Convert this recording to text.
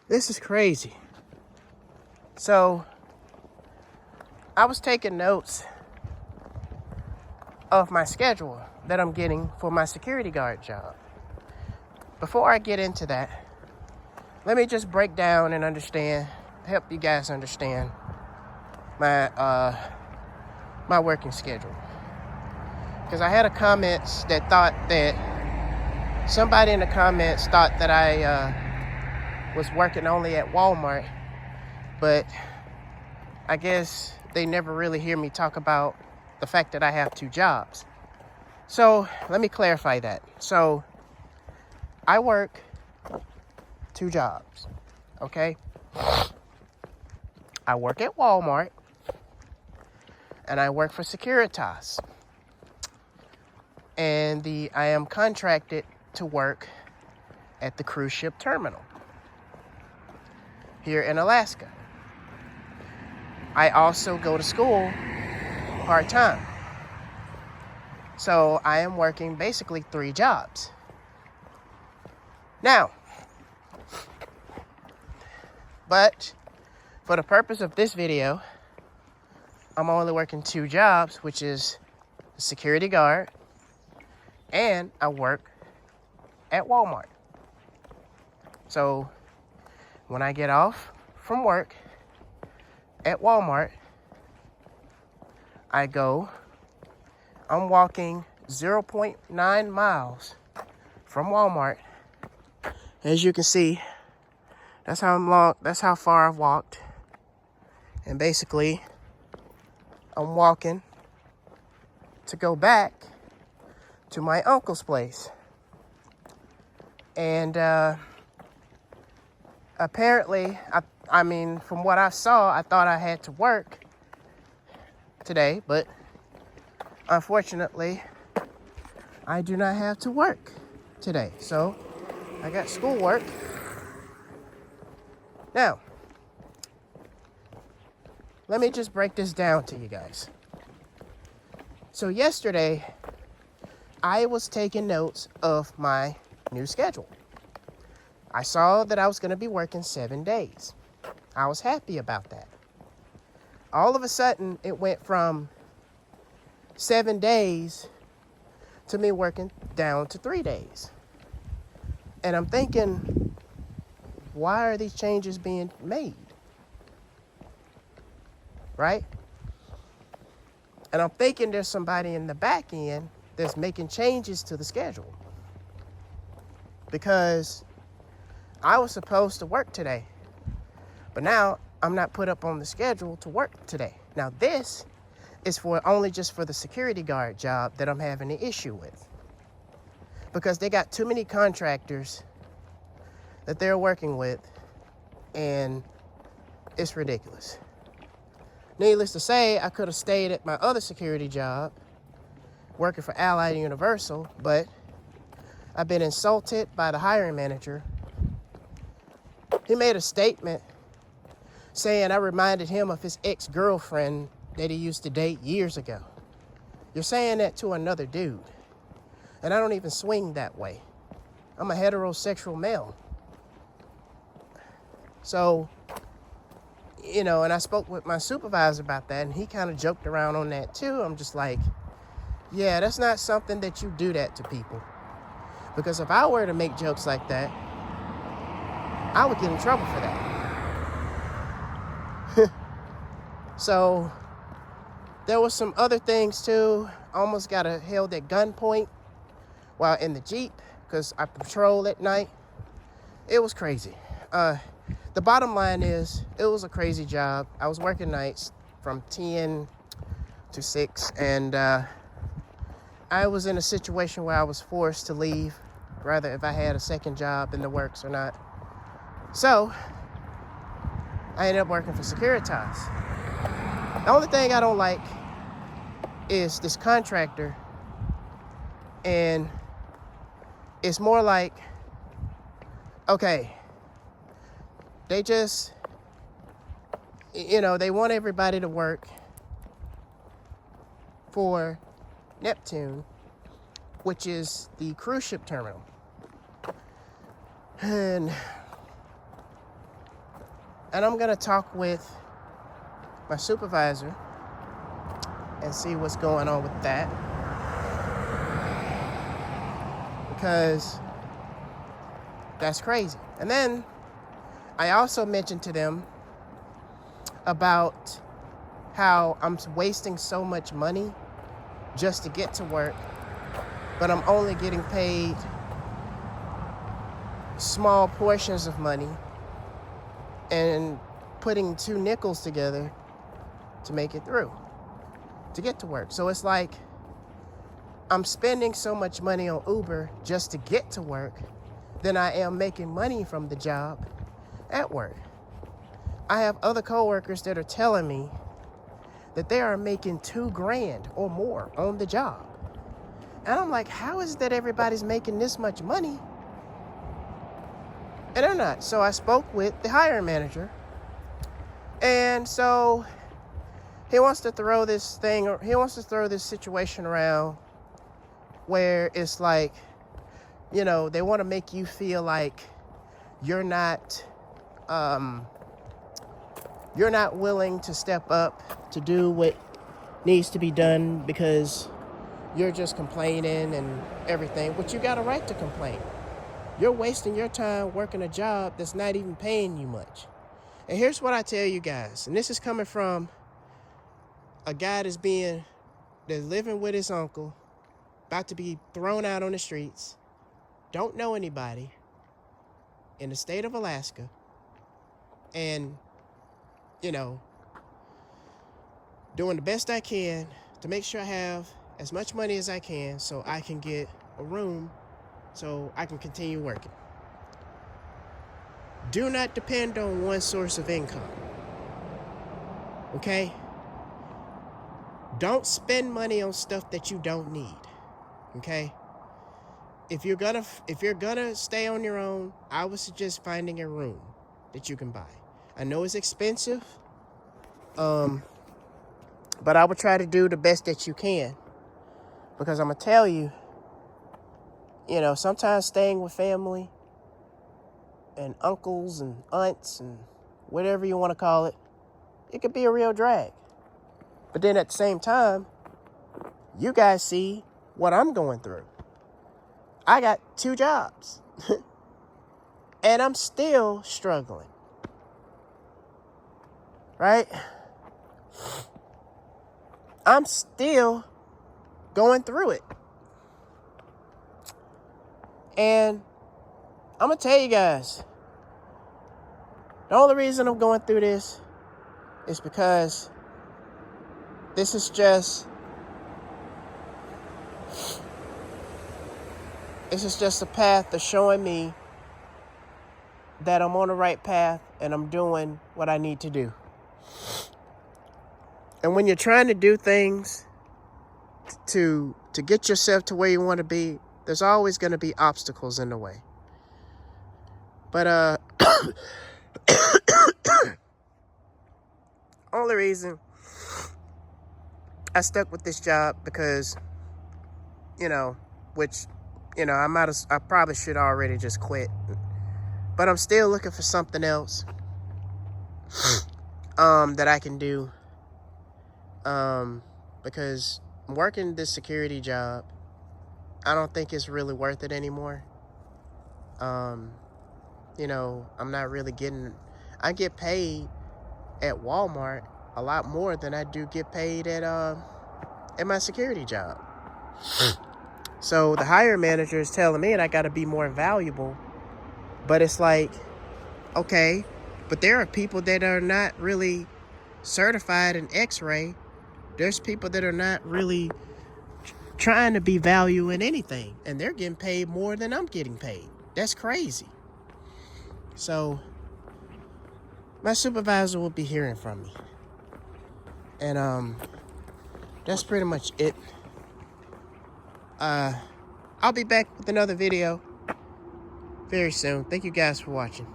This is crazy. So, I was taking notes of my schedule that I'm getting for my security guard job. Before I get into that, let me just break down and help you guys understand my working schedule. Because I had somebody in the comments thought that I was working only at Walmart, but I guess they never really hear me talk about the fact that I have 2 jobs. So let me clarify that. So I work 2 jobs, okay? I work at Walmart and I work for Securitas. And I am contracted to work at the cruise ship terminal here in Alaska. I also go to school part-time. So I am working basically 3 jobs. Now, but for the purpose of this video, I'm only working 2 jobs, which is the security guard, and I work at Walmart. So when I get off from work at Walmart, I'm walking 0.9 miles from Walmart. As you can see, that's how far I've walked. And basically, I'm walking to go back to my uncle's place. And apparently, I mean, from what I saw, I thought I had to work today, but unfortunately, I do not have to work today. So I got schoolwork. Now, let me just break this down to you guys. So yesterday, I was taking notes of my new schedule. I saw that I was going to be working 7 days. I was happy about that. All of a sudden, it went from 7 days to me working down to 3 days. And I'm thinking, why are these changes being made? Right? And I'm thinking there's somebody in the back end that's making changes to the schedule. Because I was supposed to work today, but now I'm not put up on the schedule to work today. Now this is only just for the security guard job that I'm having an issue with. Because they got too many contractors that they're working with, and it's ridiculous. Needless to say, I could have stayed at my other security job, working for Allied Universal, but I've been insulted by the hiring manager. He made a statement saying I reminded him of his ex-girlfriend that he used to date years ago. You're saying that to another dude. And I don't even swing that way. I'm a heterosexual male. So, and I spoke with my supervisor about that, and he kind of joked around on that too. I'm just like, yeah, that's not something that you do that to people. Because if I were to make jokes like that, I would get in trouble for that. So there was some other things too. Almost got held at gunpoint while in the Jeep because I patrol at night. It was crazy. The bottom line is, it was a crazy job. I was working nights from 10 to 6, and I was in a situation where I was forced to leave, rather if I had a second job in the works or not. So I ended up working for Securitas. The only thing I don't like is this contractor, and it's more like, okay, they just, they want everybody to work for Neptune, which is the cruise ship terminal. And And I'm gonna talk with my supervisor and see what's going on with that. Because that's crazy. And then I also mentioned to them about how I'm wasting so much money just to get to work, but I'm only getting paid small portions of money and putting 2 nickels together to make it through, to get to work. So it's like I'm spending so much money on Uber just to get to work than I am making money from the job at work. I have other coworkers that are telling me that they are making $2 grand or more on the job. And I'm like, how is it that everybody's making this much money and they're not? So I spoke with the hiring manager, and so he wants to throw this situation around where it's like, they want to make you feel like you're not willing to step up to do what needs to be done because you're just complaining and everything. But you got a right to complain. You're wasting your time working a job that's not even paying you much. And here's what I tell you guys, and this is coming from a guy that's living with his uncle, about to be thrown out on the streets, don't know anybody, in the state of Alaska, and doing the best I can to make sure I have as much money as I can so I can get a room so I can continue working. Do not depend on one source of income. Okay? Don't spend money on stuff that you don't need. Okay? If you're gonna stay on your own, I would suggest finding a room that you can buy. I know it's expensive, but I would try to do the best that you can, because I'm gonna tell you, sometimes staying with family and uncles and aunts and whatever you want to call it, it could be a real drag. But then at the same time, you guys see what I'm going through. I got 2 jobs and I'm still struggling, right? I'm still going through it. And I'm going to tell you guys, the only reason I'm going through this is because this is just a path to showing me that I'm on the right path and I'm doing what I need to do. And when you're trying to do things to get yourself to where you want to be, there's always going to be obstacles in the way. But only reason I stuck with this job because, I probably should already just quit. But I'm still looking for something else that I can do. Because working this security job, I don't think it's really worth it anymore. I'm not really I get paid at Walmart a lot more than I do get paid at my security job. So the hiring manager is telling me that I got to be more valuable. But it's like, okay, but there are people that are not really certified in X-ray. There's people that are not really trying to be value in anything, and they're getting paid more than I'm getting paid. That's crazy. So my supervisor will be hearing from me. And that's pretty much it. I'll be back with another video very soon. Thank you guys for watching.